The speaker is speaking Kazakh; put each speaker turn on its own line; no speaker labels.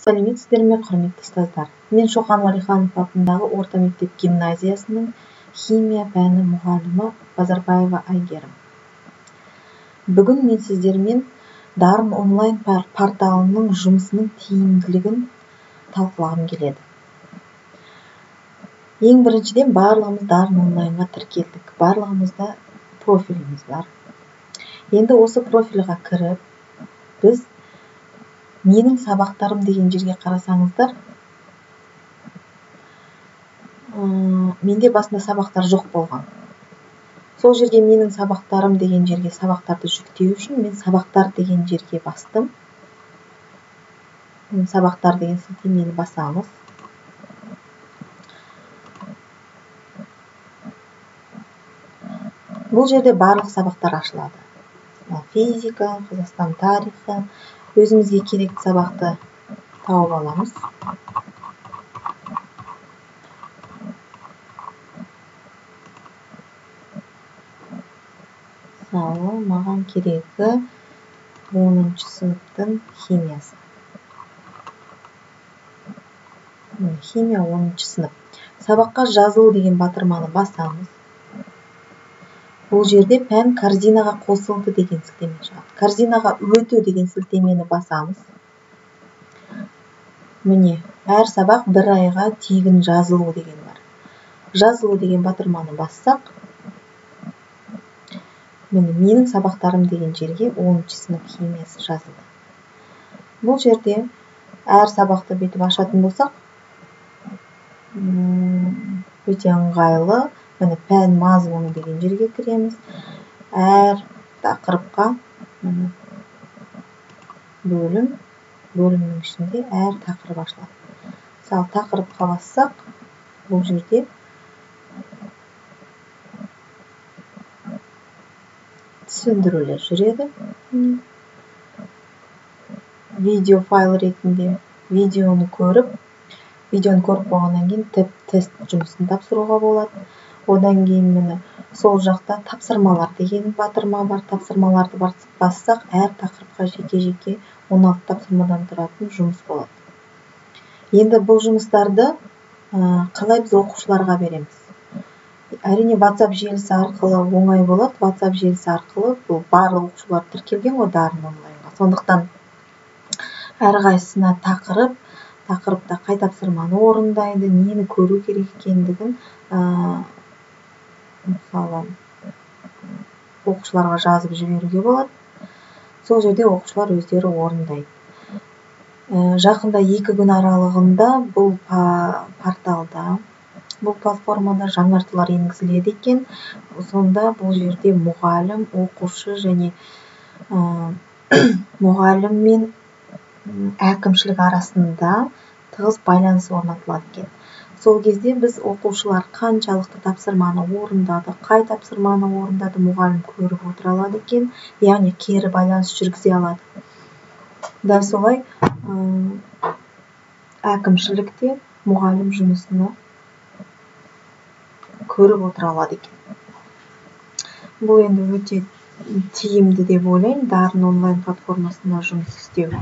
Сәлеметсіздер ме, құрметті ұстаздар? Мен Шоқан Уәлиханов атындағы орта мектеп гимназиясының химия пәні мұғалімі Базарбаева Айгерім. Бүгін мен сіздермен Дарын онлайн порталының жұмысының тиімділігін талқылағым келеді. Ең біріншіден барлығымыз Дарын онлайнға тіркелдік. Барлығымызда профиліміз бар. Енді осы профильға кіріп, біз менің сабақтарым деген жерге қарасаңыздар, менде басында сабақтар жоқ болған. Сол жерге менің сабақтарым деген жерге сабақтарды жүктеу үшін мен сабақтар деген жерге бастым. Сабақтар деген сілтемені басамыз. Бұл жерде барлық сабақтар ашылады. Физика, Қазақстан тарихы, өзімізге керекті сабақты тауып аламыз. Мысалы, маған керегі 10-шы сыныптың химиясы. Химия 10-шы сынып. Сабаққа жазылу деген батырманы басамыз. Бұл жерде пән корзинаға қосылды деген сілтеме шығады. Корзинаға өту деген сілтемені басамыз. Міне, әр сабақ бір айға тегін жазылу деген бар. Жазылу деген батырманы бассақ, міне, менің сабақтарым деген жерге 10-шы сынып химиясы жазылды. Бұл жерде әр сабақты бетіп ашатын болсақ, өте ыңғайлы. Міне, пән мазмұны деген жерге кіреміз. Әр тақырыпқа бөлімнің ішінде әр тақырып ашылады. Мысалы, тақырыпқа бассақ, бұл жерде түсіндірулер жүреді. Видео файл ретінде видеоны көріп болғаннан кейін тест жұмысын тапсыруға болады. Одан кейін міне сол жақта тапсырмалар деген батырма бар. Тапсырмаларды бассақ, әр тақырыпқа жеке-жеке 16 тапсырмадан тұратын жұмыс болады. Енді бұл жұмыстарды қалай біз оқушыларға береміз? Әрине, WhatsApp желісі арқылы оңай болады. WhatsApp желісі арқылы бұл барлық оқушылар тіркелген ғой Дарын онлайнға. Сондықтан әрқайсысына тақырыпта қай тапсырманы орындайды, нені көру керек екендігін мысалы оқушыларға жазып жіберуге болады. Сол жерде оқушылар өздері орындайды. Жақында 2 күн аралығында бұл порталда, бұл платформада жаңартулар енгізіледі екен. Сонда бұл жерде мұғалім, оқушы және мұғалім мен әкімшілік арасында тығыз байланыс орнатылады екен. Сол кезде біз оқушылар қаншалықты тапсырманы орындады, қай тапсырманы орындады, мұғалім көріп отыра алады екен, яғни кері байланыс жүргізе алады. Дәл солай әкімшілікте мұғалім жұмысына көріп отыра алады екен. Бұл енді өте тиімді деп ойлаймын, Дарын онлайн платформасында жұмыс істеу.